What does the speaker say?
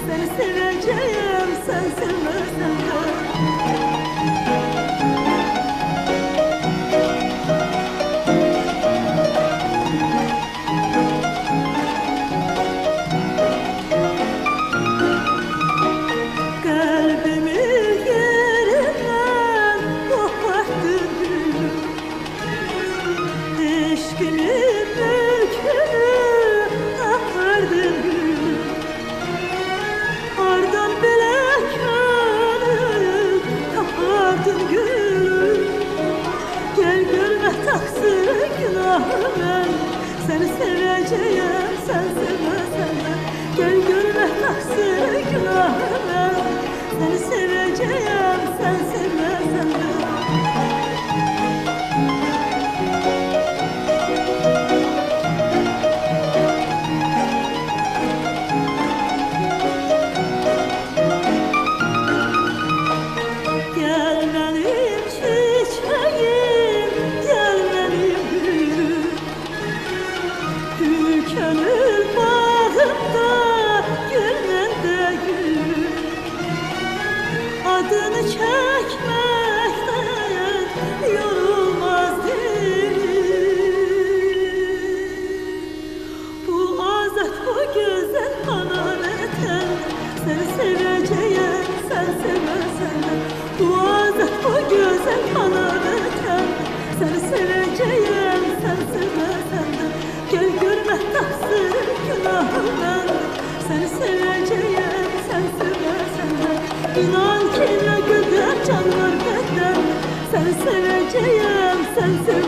Seni seveceğim sen sevmezsen de. Seni seveceğim sen sevmezsen de. Gel görme taksir günahımı. Seni seveceğim sen sevmezsen de. Gönül bağımda gülmende gül, adını çekmekten yorulmaz dilim. Bu azat bu güzel halanetten, seni seveceğim sen sevmezsen de. Bu azat bu güzel halanetten, seni seveceğim sen sevmezsen de. Gel görme taksir günahımı. Seni seveceğim sen sevmezsen de. İnan ki ne güzel can var benden. Seni seveceğim sen sevmezsen de.